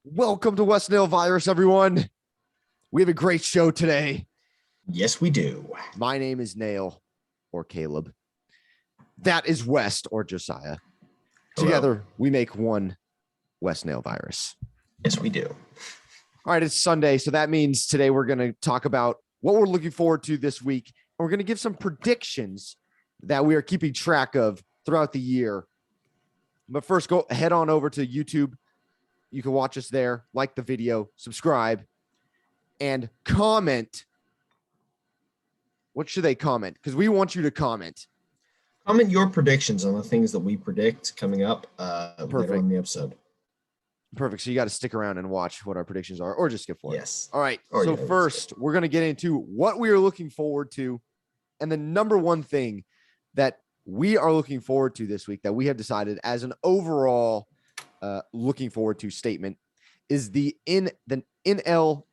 Welcome to West Nale Virus, everyone. We have a great show today. Yes, we do. My name is Nale, or Caleb. That is West, or Josiah. Hello. Together, we make one West Nale Virus. Yes, we do. All right, it's Sunday, so that means today we're going to talk about what we're looking forward to this week. And we're going to give some predictions that we are keeping track of throughout the year. But first, go head on over to YouTube. You can watch us there, like the video, subscribe, and comment. What should they comment? Because we want you to comment. Comment your predictions on the things that we predict coming up later on in the episode. Perfect. So you got to stick around and watch what our predictions are, or just skip forward. Yes. All right. So first, we're going to get into what we are looking forward to. And the number one thing that we are looking forward to this week that we have decided as an overall looking forward to statement is the NL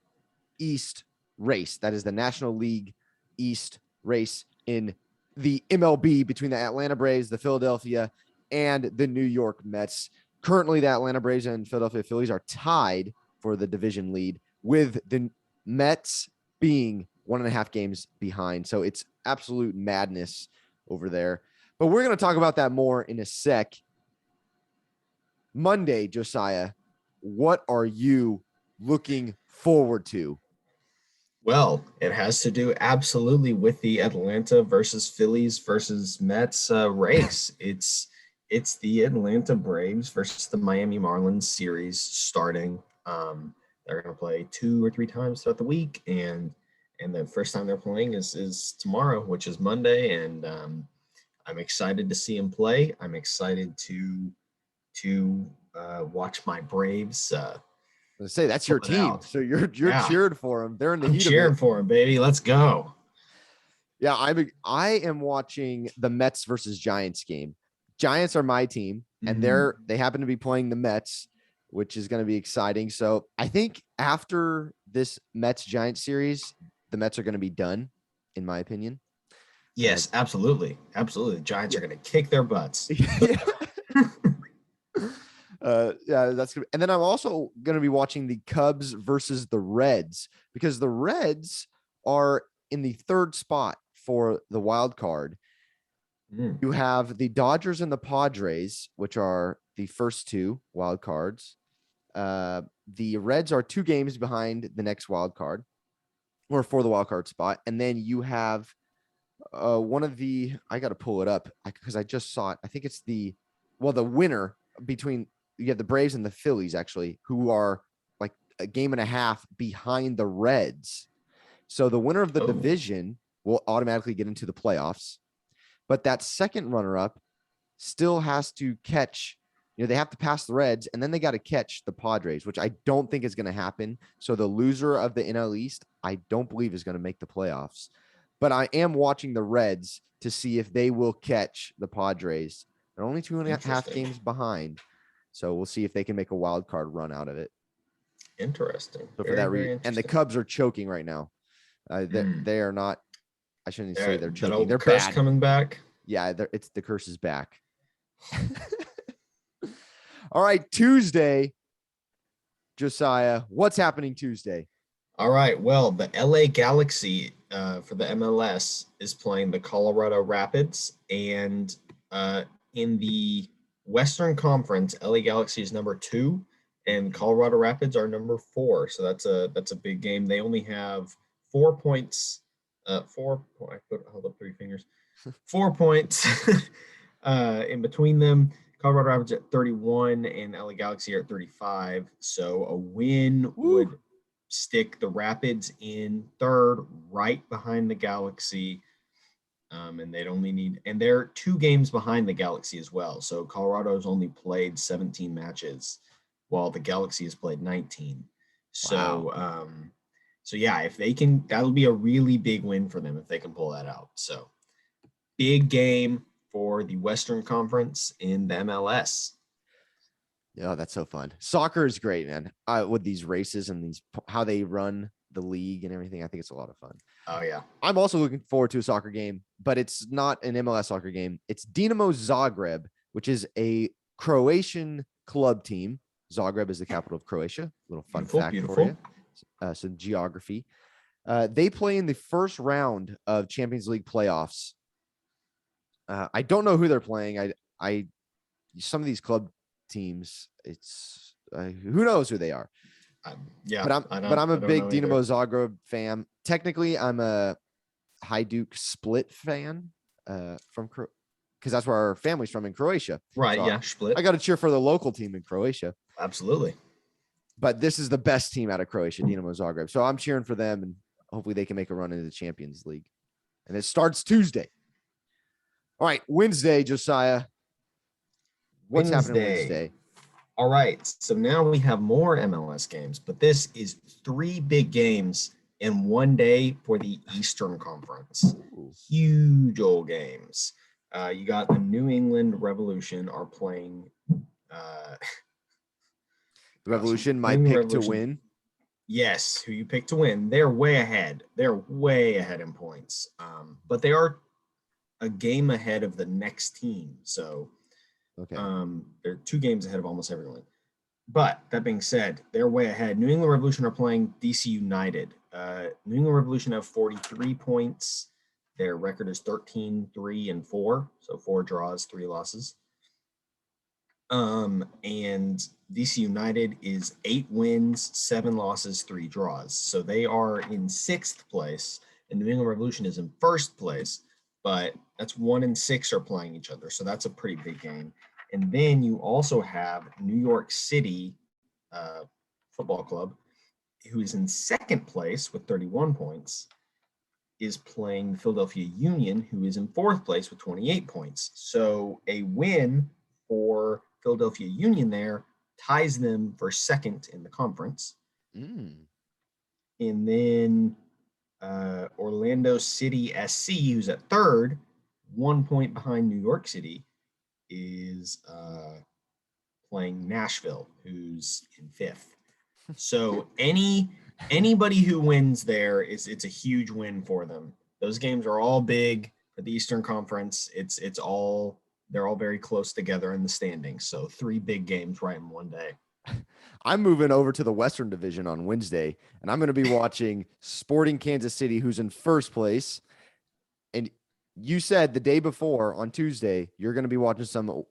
East race. That is the National League East race in the MLB between the Atlanta Braves, the Philadelphia, and the New York Mets. Currently, the Atlanta Braves and Philadelphia Phillies are tied for the division lead, with the Mets being 1.5 games behind. So it's absolute madness over there. But we're going to talk about that more in a sec. Monday, Josiah, what are you looking forward to? Well, it has to do absolutely with the Atlanta versus Phillies versus Mets race. It's the Atlanta Braves versus the Miami Marlins series starting. They're going to play 2 or 3 times throughout the week, and the first time they're playing is tomorrow, which is Monday, and I'm excited to see them play. I'm excited to watch my Braves. Let's say that's your team, so you're cheered for them. They're in the heat of it. Cheering for them, baby. Let's go. Yeah, I am watching the Mets versus Giants game. Giants are my team, and they happen to be playing the Mets, which is going to be exciting. So I think after this Mets Giants series, the Mets are going to be done, in my opinion. Yes, absolutely. The Giants are going to kick their butts. That's good. And then I'm also going to be watching the Cubs versus the Reds, because the Reds are in the 3rd spot for the wild card. You have the Dodgers and the Padres, which are the first 2 wild cards. The Reds are 2 games behind the next wild card, or for the wild card spot. And then you have one of the, I got to pull it up because I just saw it. I think it's the winner between, you have the Braves and the Phillies, actually, who are like a game and a half behind the Reds. So the winner of the division will automatically get into the playoffs. But that second runner-up still has to catch, they have to pass the Reds, and then they got to catch the Padres, which I don't think is going to happen. So the loser of the NL East, I don't believe is going to make the playoffs. But I am watching the Reds to see if they will catch the Padres. They're only 2.5 games behind. So we'll see if they can make a wild card run out of it. Interesting. So for that reason, and the Cubs are choking right now. They are not. I shouldn't say they're choking. They're curse bad. Coming back. Yeah, it's the curse is back. All right, Tuesday, Josiah. What's happening Tuesday? All right. Well, the LA Galaxy for the MLS is playing the Colorado Rapids, and in the Western Conference, LA Galaxy is number 2, and Colorado Rapids are number 4. So that's a big game. They only have 4 points. I hold up 3 fingers. 4 points in between them. Colorado Rapids at 31 and LA Galaxy are at 35. So a win would stick the Rapids in 3rd, right behind the Galaxy. And they'd only need, and they're 2 games behind the Galaxy as well. So Colorado's only played 17 matches, while the Galaxy has played 19. So, so yeah, if they can, that'll be a really big win for them if they can pull that out. So big game for the Western Conference in the MLS. Yeah, that's so fun. Soccer is great, man. With these races and how they run the league and everything, I think it's a lot of fun. Oh yeah. I'm also looking forward to a soccer game, but it's not an MLS soccer game. It's Dinamo Zagreb, which is a Croatian club team. Zagreb is the capital of Croatia. Little fun Beautiful, fact beautiful. for you. Some geography. They play in the first round of Champions League playoffs. I don't know who they're playing. I some of these club teams, it's who knows who they are. Yeah, but I'm a big know Dinamo Zagreb fan. Technically, I'm a Hajduk Split fan from because that's where our family's from in Croatia. Right? So Yeah, Split. I got to cheer for the local team in Croatia. Absolutely. But this is the best team out of Croatia, Dinamo Zagreb. So I'm cheering for them, and hopefully they can make a run into the Champions League. And it starts Tuesday. All right, Wednesday, Josiah. What's happening Wednesday? All right. So now we have more MLS games, but this is 3 big games in one day for the Eastern Conference. Ooh. Huge old games. You got the New England Revolution are playing. The Revolution, my pick Revolution. to win. Yes, who you pick to win. They're way ahead. They're way ahead in points. But they are a game ahead of the next team. So okay. They're 2 games ahead of almost everyone. But that being said, they're way ahead. New England Revolution are playing DC United. New England Revolution have 43 points. Their record is 13-3-4. So 4 draws, 3 losses. And DC United is 8 wins, 7 losses, 3 draws. So they are in 6th place, and New England Revolution is in 1st place. But that's 1 and 6 are playing each other. So that's a pretty big game. And then you also have New York City Football Club, who is in 2nd place with 31 points, is playing the Philadelphia Union, who is in 4th place with 28 points. So a win for Philadelphia Union there ties them for 2nd in the conference. And then Orlando City SC, who's at 3rd, 1 point behind New York City, is playing Nashville, who's in 5th. So anybody who wins there it's a huge win for them. Those games are all big for the Eastern Conference. They're all very close together in the standings. So 3 big games right in one day. I'm moving over to the Western Division on Wednesday, and I'm going to be watching Sporting Kansas City, who's in 1st place. And you said the day before on Tuesday, you're going to be watching some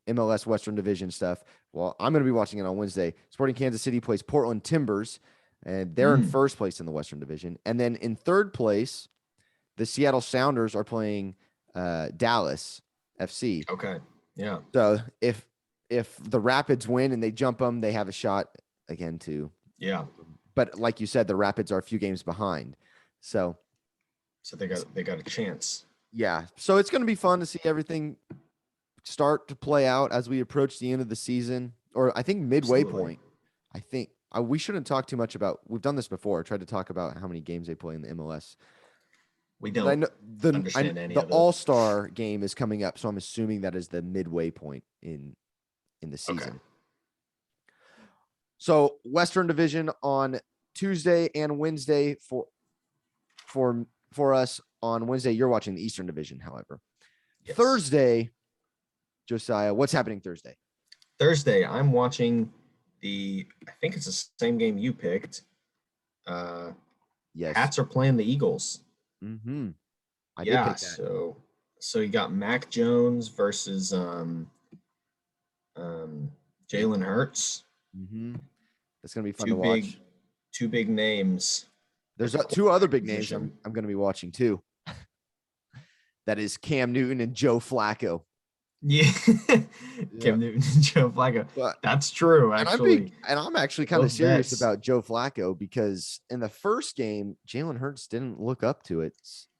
MLS Western Division stuff. Well, I'm going to be watching it on Wednesday. Sporting Kansas City plays Portland Timbers, and they're in 1st place in the Western Division. And then in 3rd place, the Seattle Sounders are playing Dallas FC. Okay. Yeah. So if the Rapids win and they jump them, they have a shot again too. Yeah. But like you said, the Rapids are a few games behind. So they got a chance. Yeah. So it's going to be fun to see everything start to play out as we approach the end of the season, or I think midway point. I think we shouldn't talk too much about, we've done this before, tried to talk about how many games they play in the MLS. We don't understand any of it. The All-Star game is coming up, so I'm assuming that is the midway point in the season. Okay. So Western Division on Tuesday and Wednesday for us. On Wednesday, you're watching the Eastern Division, however. Yes. Thursday, Josiah, what's happening Thursday? Thursday, I'm watching I think it's the same game you picked. Yes. Pats are playing the Eagles. Mm-hmm. I did pick that. So you got Mac Jones versus Jalen Hurts. Mm-hmm. That's going to be fun to watch. 2 big names. There's 2 other big names I'm going to be watching too. That is Cam Newton and Joe Flacco. Yeah. Cam Newton and Joe Flacco. But, that's true, actually. And I'm actually kind of serious about Joe Flacco because in the first game, Jalen Hurts didn't look up to it.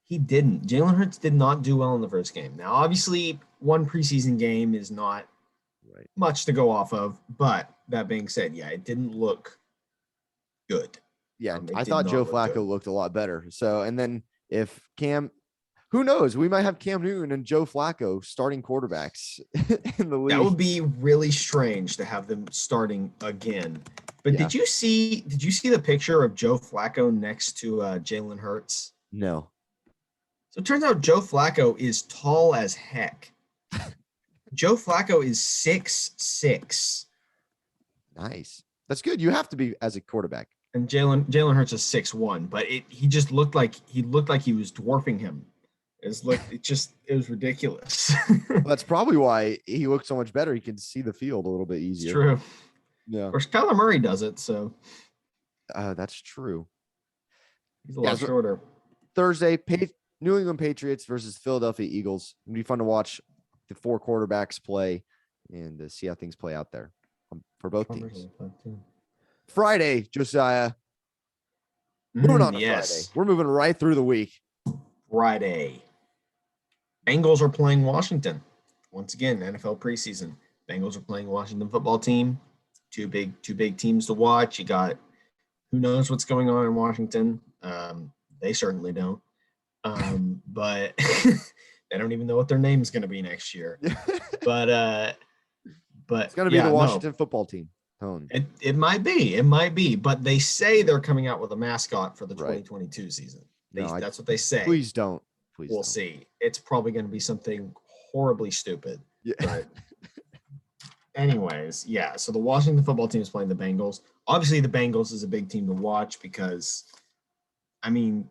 He didn't. Jalen Hurts did not do well in the first game. Now, obviously, one preseason game is not much to go off of. But that being said, it didn't look good. Yeah, I thought Joe Flacco looked a lot better. So, and then if Cam, who knows? We might have Cam Newton and Joe Flacco starting quarterbacks in the league. That would be really strange to have them starting again. But did you see the picture of Joe Flacco next to Jalen Hurts? No. So it turns out Joe Flacco is tall as heck. Joe Flacco is 6'6". Nice. That's good. You have to be as a quarterback. And Jalen Hurts is 6'1", but he just looked like he was dwarfing him. It was ridiculous. Well, that's probably why he looks so much better. He can see the field a little bit It's easier. true. Yeah. Of course, Kyler Murray does it, so That's true. he's a lot shorter. Thursday, New England Patriots versus Philadelphia Eagles. It'll be fun to watch the 4 quarterbacks play and see how things play out there for both teams. Friday, Josiah. Moving on to Friday. We're moving right through the week. Friday. Bengals are playing Washington. Once again, NFL preseason. Bengals are playing Washington football team. Two big teams to watch. You got who knows what's going on in Washington. They certainly don't. But they don't even know what their name's going to be next year. But it's going to be the Washington football team. It might be, but they say they're coming out with a mascot for the 2022 season. That's what they say. Please don't. We'll see. It's probably going to be something horribly stupid. Yeah. But anyways, yeah. So the Washington football team is playing the Bengals. Obviously, the Bengals is a big team to watch because, I mean,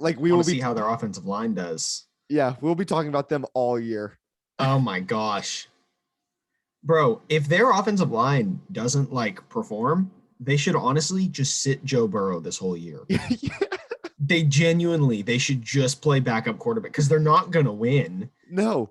like we will see how their offensive line does. Yeah, we'll be talking about them all year. Oh my gosh. Bro, if their offensive line doesn't perform, they should honestly just sit Joe Burrow this whole year. Yeah. They should just play backup quarterback because they're not going to win. No.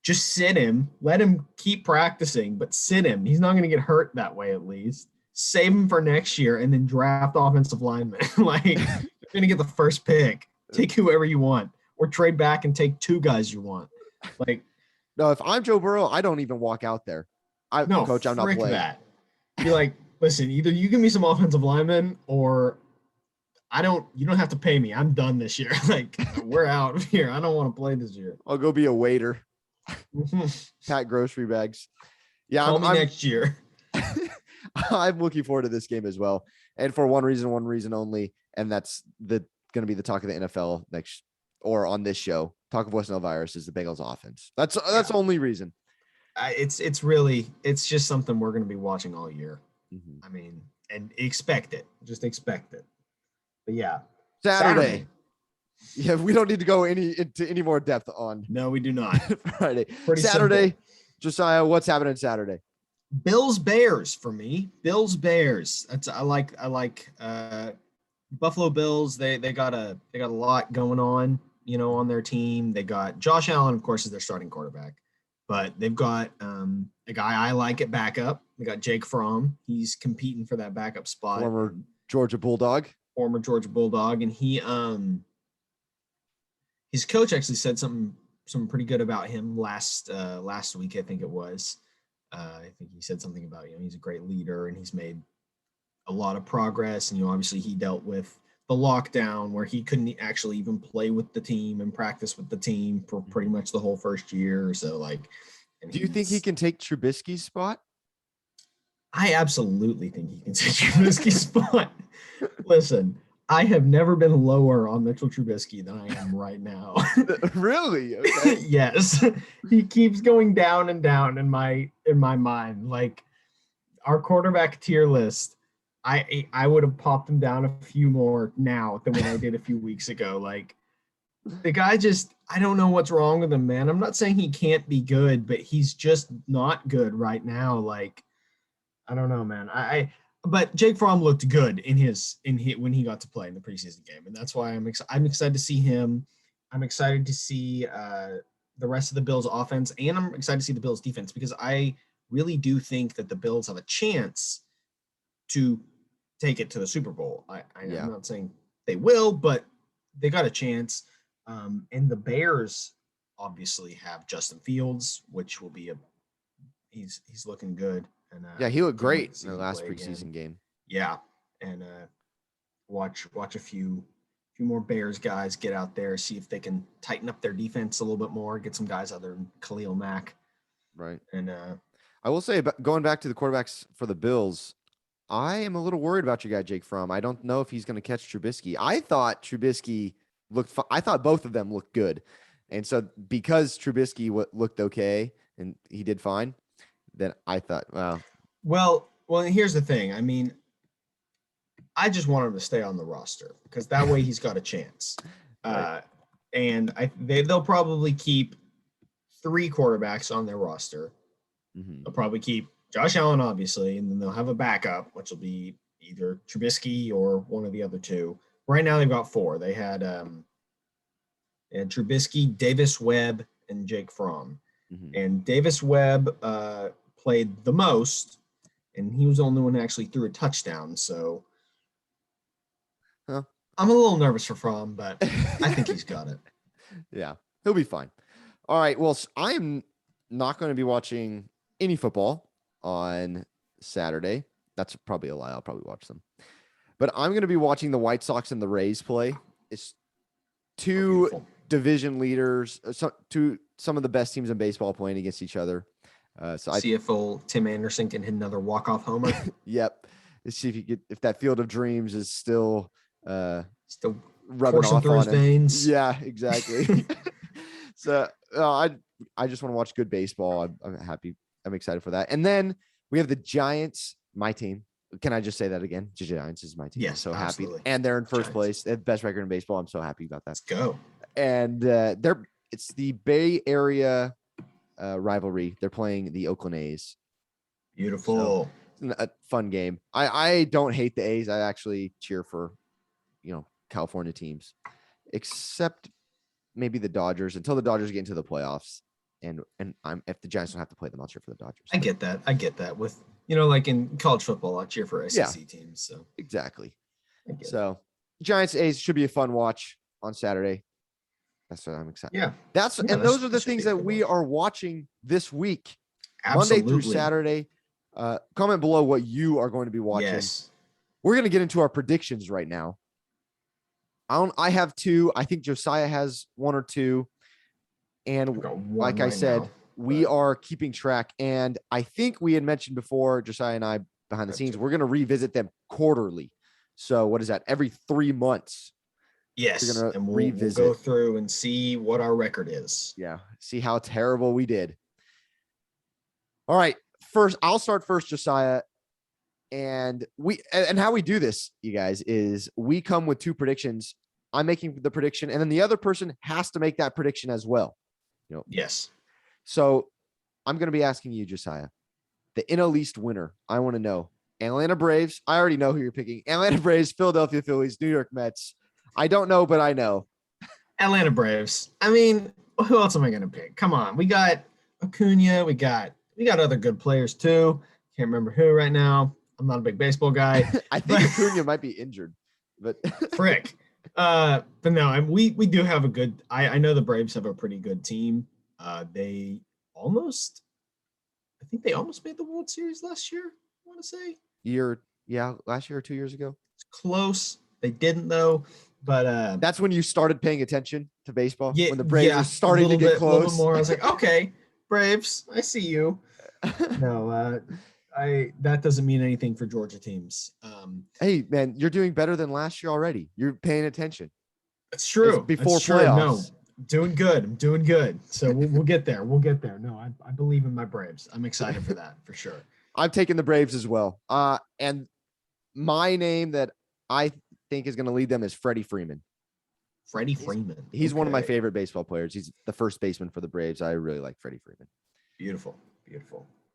Just sit him, let him keep practicing, but sit him. He's not going to get hurt that way at least. Save him for next year and then draft offensive linemen. You're going to get the first pick. Take whoever you want or trade back and take 2 guys you want. No, if I'm Joe Burrow, I don't even walk out there. Coach, I'm not playing. That. Be listen, either you give me some offensive linemen or you don't have to pay me. I'm done this year. We're out of here. I don't want to play this year. I'll go be a waiter. Pack grocery bags. Yeah. Call me next year. I'm looking forward to this game as well. And for one reason only. And that's going to be the talk of the NFL on this show. Talk of West Nile virus is the Bengals offense. That's the only reason. It's just something we're going to be watching all year. Mm-hmm. I mean, and expect it. Just expect it. But yeah. Saturday. Yeah, we don't need to go into any more depth on. No, we do not. Friday. Pretty Saturday. Simple. Josiah, what's happening Saturday? Bills Bears for me. Bills Bears. I like Buffalo Bills. They got a lot going on, on their team. They got Josh Allen, of course, is their starting quarterback. But they've got a guy I like at backup. They got Jake Fromm. He's competing for that backup spot. Former Georgia Bulldog, and he his coach actually said something pretty good about him last week. I think it was. I think he said something about he's a great leader and he's made a lot of progress. And obviously he dealt with the lockdown where he couldn't actually even play with the team and practice with the team for pretty much the whole first year or so. Do you think he can take Trubisky's spot? I absolutely think he can take Trubisky's spot. Listen, I have never been lower on Mitchell Trubisky than I am right now. Really? Okay. Yes. He keeps going down and down in my mind. Our quarterback tier list, I would have popped him down a few more now than what I did a few weeks ago. The guy I don't know what's wrong with him, man. I'm not saying he can't be good, but he's just not good right now. I don't know, man. But Jake Fromm looked good when he got to play in the preseason game, and that's why I'm excited to see him. I'm excited to see the rest of the Bills' offense, and I'm excited to see the Bills' defense because I really do think that the Bills have a chance to take it to the Super Bowl. I'm not saying they will, but they got a chance. And the Bears obviously have Justin Fields, which will be he's looking good. And he looked great in the last preseason game. Yeah, and watch a few more Bears guys get out there, see if they can tighten up their defense a little bit more, get some guys other than Khalil Mack. Right. And I will say, going back to the quarterbacks for the Bills, I am a little worried about your guy Jake Fromm. I don't know if he's going to catch Trubisky. I thought Trubisky I thought both of them looked good, and so because Trubisky looked okay and he did fine, then I thought, well, Well, here's the thing. I mean, I just want him to stay on the roster because that way he's got a chance. Right. And they'll probably keep 3 quarterbacks on their roster. Mhm. They'll probably keep Josh Allen, obviously, and then they'll have a backup, which will be either Trubisky or one of the other two. Right now, they've got 4. They had Trubisky, Davis Webb, and Jake Fromm. Mhm. And Davis Webb played the most, and he was the only one who actually threw a touchdown. So Huh. I'm a little nervous for Fromm, but I think he's got it. Yeah, he'll be fine. All right. Well, I'm not going to be watching any football on Saturday. That's probably a lie. I'll probably watch them. But I'm going to be watching the White Sox and the Rays play. It's two division leaders, some of the best teams in baseball playing against each other. CFO Tim Anderson can hit another walk-off homer. Yep. Let's see if that Field of Dreams is still still rubbing off through on his him. veins. Yeah, exactly. So I just want to watch good baseball. I'm happy. I'm excited for that. And then we have the Giants, my team. Can I just say that again? The Giants is my team. Yes, I'm so absolutely. happy. And they're in first Giants. place. They have the best record in baseball. I'm so happy about that. Let's go. And it's the Bay Area rivalry. They're playing the Oakland A's. Beautiful. So, a fun game. I don't hate the A's. I actually cheer for, California teams, except maybe the Dodgers until the Dodgers get into the playoffs. And if the Giants don't have to play them, I'll cheer for the Dodgers. I get that. With like in college football, I cheer for SEC teams. So exactly. So Giants A's should be a fun watch on Saturday. That's what I'm excited. Yeah. And those are the things that we are watching this week. Absolutely. Monday through Saturday. Comment below what you are going to be watching. Yes. We're going to get into our predictions right now. I have 2. I think Josiah has 1 or 2. And like I said, we are keeping track. And I think we had mentioned before, Josiah and I behind the scenes, we're going to revisit them quarterly. So what is that? Every 3 months. Yes. We're going to revisit. We'll go through and see what our record is. Yeah. See how terrible we did. All right. First, I'll start first, Josiah. And how we do this, you guys, is we come with 2 predictions. I'm making the prediction, and then the other person has to make that prediction as well. Yes. So I'm going to be asking you, Josiah, the NL East winner. I want to know Atlanta Braves. I already know who you're picking. Atlanta Braves, Philadelphia Phillies, New York Mets. I don't know, but I know. Atlanta Braves. I mean, who else am I going to pick? Come on. We got Acuna. We got other good players too. Can't remember who right now. I'm not a big baseball guy. I think Acuna might be injured, but frick. But no, we do have a good. I know the Braves have a pretty good team. I think they almost made the World Series last year. I want to say last year or 2 years ago. It's close. They didn't though. But that's when you started paying attention to baseball. Yeah, when the Braves were starting to get close. A little more. I was like, okay, Braves, I see you. No, that doesn't mean anything for Georgia teams. Hey man, you're doing better than last year already. You're paying attention. It's true. It's before it's playoffs. No, doing good. I'm doing good. So we'll get there. We'll get there. No, I believe in my Braves. I'm excited for that for sure. I've taken the Braves as well. And my name that I think is going to lead them is Freddie Freeman. Freddie Freeman. He's one of my favorite baseball players. He's the first baseman for the Braves. I really like Freddie Freeman. Beautiful.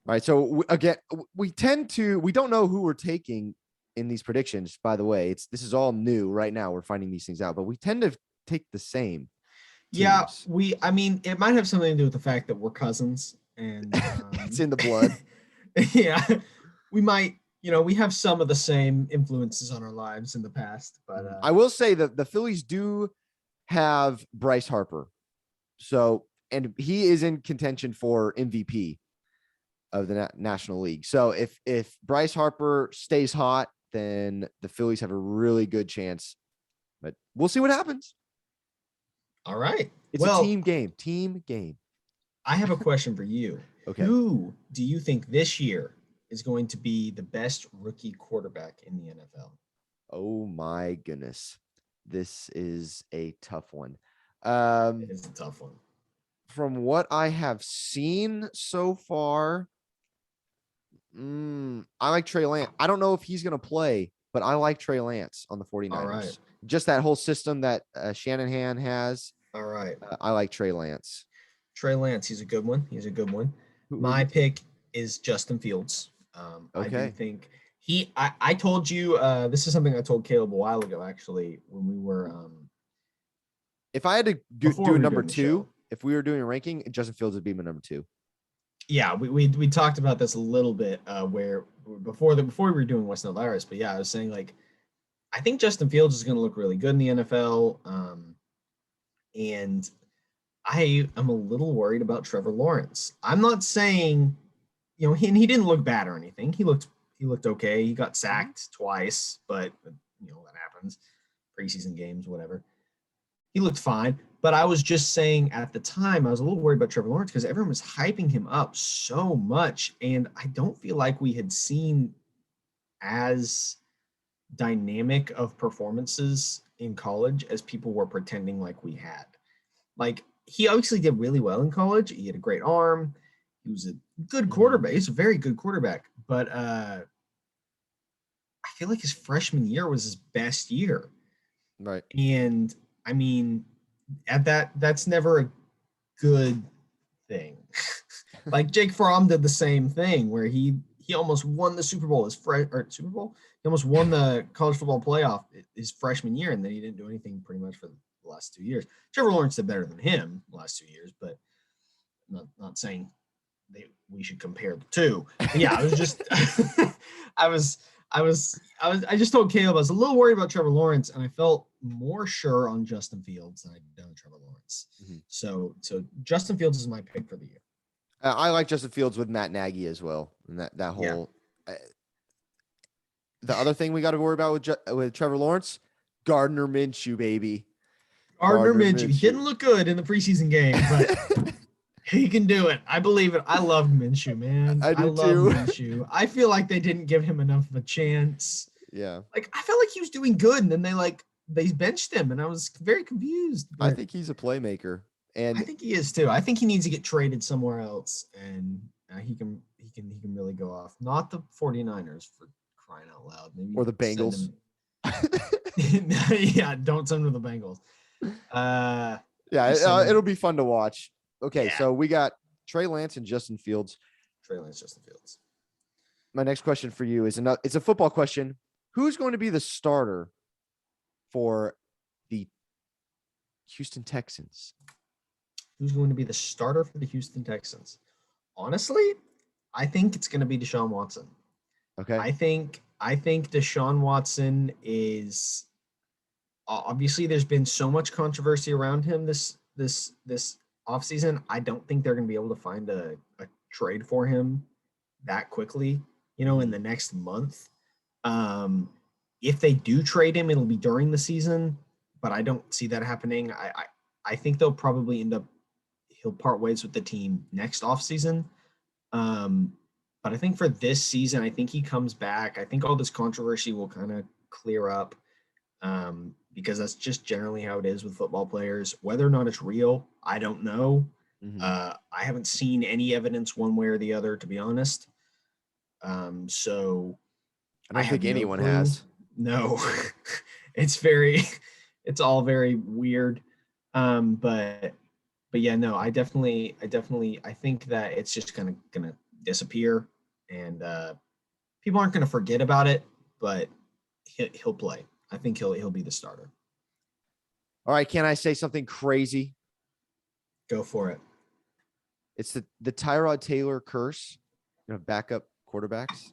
All right. So again, we don't know who we're taking in these predictions, by the way. This is all new right now. We're finding these things out, but we tend to take the same teams. Yeah, I mean, it might have something to do with the fact that we're cousins and it's in the blood. Yeah, we might, we have some of the same influences on our lives in the past, but I will say that the Phillies do have Bryce Harper. So, and he is in contention for MVP of the National League. So if Bryce Harper stays hot, then the Phillies have a really good chance, but we'll see what happens. All right. It's a team game. I have a question for you. Okay. Who do you think this year is going to be the best rookie quarterback in the NFL? Oh my goodness. This is a tough one. It is a tough one. From what I have seen so far, I like Trey Lance. I don't know if he's going to play, but I like Trey Lance on the All right. 49ers. Just that whole system that Shanahan has. All right. I like Trey Lance. Trey Lance, he's a good one. He's a good one. Who My you pick is Justin Fields. I do Okay. think I told you, this is something I told Caleb a while ago, actually, when we were, If I had to before do a we were number doing the show. 2, if we were doing a ranking, Justin Fields would be my number 2. Yeah, we talked about this a little bit, where before we were doing West Nile Iris, but yeah, I was saying, like, I think Justin Fields is going to look really good in the NFL. And I am a little worried about Trevor Lawrence. I'm not saying, he didn't look bad or anything. He looked okay. He got sacked twice, but that happens. Preseason games, whatever. He looked fine. But I was just saying at the time, I was a little worried about Trevor Lawrence because everyone was hyping him up so much. And I don't feel like we had seen as dynamic of performances in college as people were pretending like we had. Like, he obviously did really well in college. He had a great arm. He was a good quarterback. He's a very good quarterback. But I feel like his freshman year was his best year. Right. And I mean, that's never a good thing. Like, Jake Fromm did the same thing where he almost won the Super Bowl Super Bowl. He almost won the college football playoff his freshman year, and then he didn't do anything pretty much for the last 2 years. Trevor Lawrence did better than him the last 2 years, but not saying we should compare the two. But yeah, I was just I just told Caleb I was a little worried about Trevor Lawrence, and I felt more sure on Justin Fields than I'd done Trevor Lawrence. So Justin Fields is my pick for the year. I like Justin Fields with Matt Nagy as well, and that whole. The other thing we got to worry about with Trevor Lawrence, Gardner Minshew, baby. Gardner Minshew. He didn't look good in the preseason game, but he can do it. I believe it. I love Minshew, man. I love Minshew. I feel like they didn't give him enough of a chance. Yeah. Like, I felt like he was doing good, and then they benched him, and I was very confused. I think he's a playmaker, and I think he is too. I think he needs to get traded somewhere else, and he can really go off. Not the 49ers, for crying out loud. Maybe or the Bengals. Yeah, don't send him to the Bengals. It'll be fun to watch. Okay, so we got Trey Lance and Justin Fields. Trey Lance, Justin Fields. My next question for you is it's a football question. Who's going to be the starter for the Houston Texans? Who's going to be the starter for the Houston Texans? Honestly, I think it's going to be Deshaun Watson. Okay. I think Deshaun Watson is obviously, there's been so much controversy around him this offseason. I don't think they're going to be able to find a trade for him that quickly, in the next month. If they do trade him, it'll be during the season, but I don't see that happening. I think they'll probably he'll part ways with the team next offseason. But I think for this season, I think he comes back. I think all this controversy will kind of clear up, because that's just generally how it is with football players. Whether or not it's real, I don't know. I haven't seen any evidence one way or the other, to be honest. So I don't think anyone has. No, it's all very weird. But yeah, no, I think that it's just kind of gonna disappear, and people aren't gonna forget about it, but he'll play. I think he'll be the starter. All right, can I say something crazy? Go for it. It's the Tyrod Taylor curse, backup quarterbacks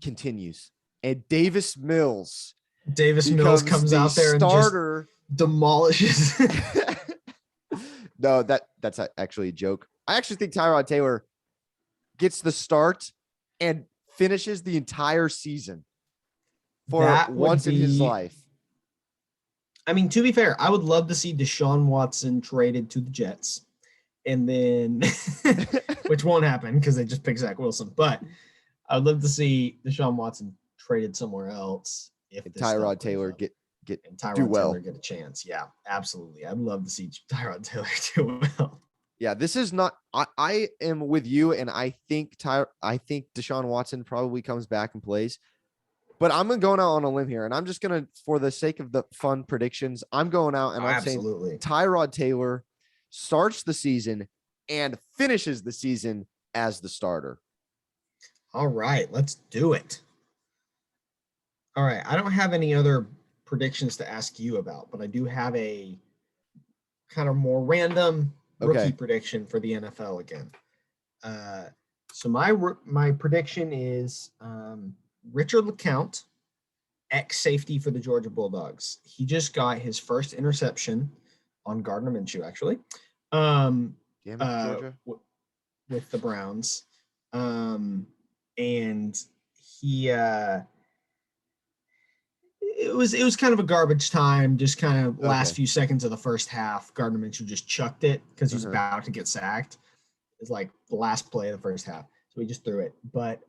continues, and Davis Mills comes out there starter and just demolishes. No, that's actually a joke. I actually think Tyrod Taylor gets the start and finishes the entire season for once in his life. I mean, to be fair, I would love to see Deshaun Watson traded to the Jets, and then which won't happen because they just picked Zach Wilson. But I would love to see Deshaun Watson traded somewhere else if Tyrod Taylor get Taylor get a chance. Yeah, absolutely. I'd love to see Tyrod Taylor do well. Yeah, this is not. I am with you, and I think Deshaun Watson probably comes back and plays. But I'm going out on a limb here, and I'm just gonna, for the sake of the fun predictions, I'm going out and Oh, I'm saying absolutely. Tyrod Taylor starts the season and finishes the season as the starter. All right, let's do it. All right, I don't have any other predictions to ask you about, but I do have a kind of more random rookie Okay. prediction for the NFL again. So my prediction is Richard LeCount, ex safety for the Georgia Bulldogs. He just got his first interception on Gardner Minshew, actually. Damn it, Georgia. With the Browns. And he it was kind of a garbage time, just kind of last Okay. few seconds of the first half. Gardner Minshew just chucked it because he was Uh-huh. about to get sacked. It's like the last play of the first half. So he just threw it. But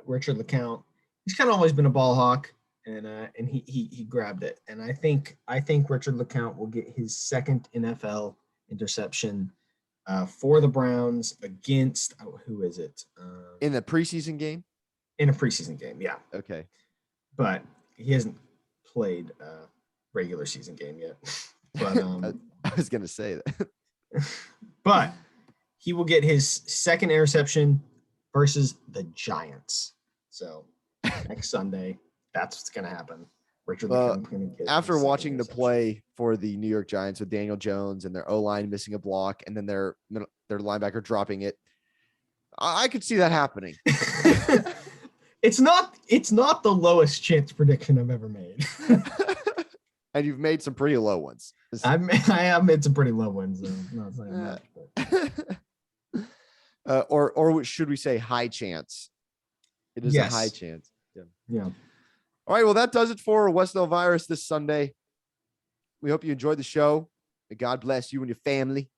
Richard LeCount, he's kind of always been a ball hawk, and he grabbed it. And I think Richard LeCount will get his second NFL interception for the Browns against who is it? In the preseason game? In a preseason game, yeah. Okay. But he hasn't played a regular season game yet. But I was gonna say that. but he will get his second interception versus the Giants. So next Sunday, that's what's gonna happen. Richard LeCount's gonna get After watching the play for the New York Giants with Daniel Jones and their O-line missing a block and then their linebacker dropping it, I could see that happening. It's not the lowest chance prediction I've ever made. And you've made some pretty low ones. I have made some pretty low ones. Not saying much, but. Or should we say high chance? It is a high chance. Yeah. All right. Well, that does it for West Nile Virus this Sunday. We hope you enjoyed the show. May God bless you and your family.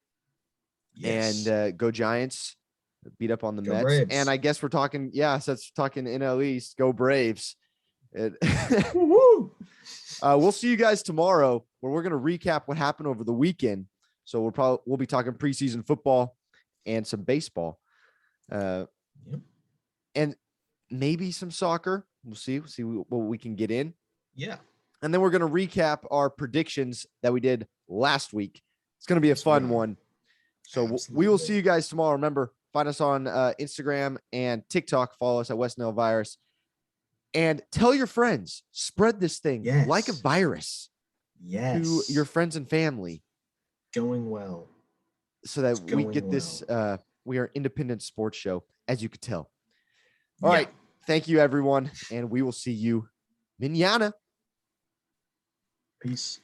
Yes. And go Giants. Beat up on the Mets. Braves. And I guess we're talking, so it's talking NL East. Go Braves. Woo-hoo! We'll see you guys tomorrow where we're going to recap what happened over the weekend. So we'll be talking preseason football and some baseball. And maybe some soccer. We'll see what we can get in. Yeah. And then we're going to recap our predictions that we did last week. It's going to be a fun one. So we will see you guys tomorrow. Remember, find us on Instagram and TikTok. Follow us at West Nile Virus. And tell your friends. Spread this thing like a virus. To your friends and family. Going well. So that we get this. We are an independent sports show, as you could tell. All right. Thank you, everyone. And we will see you mañana. Peace.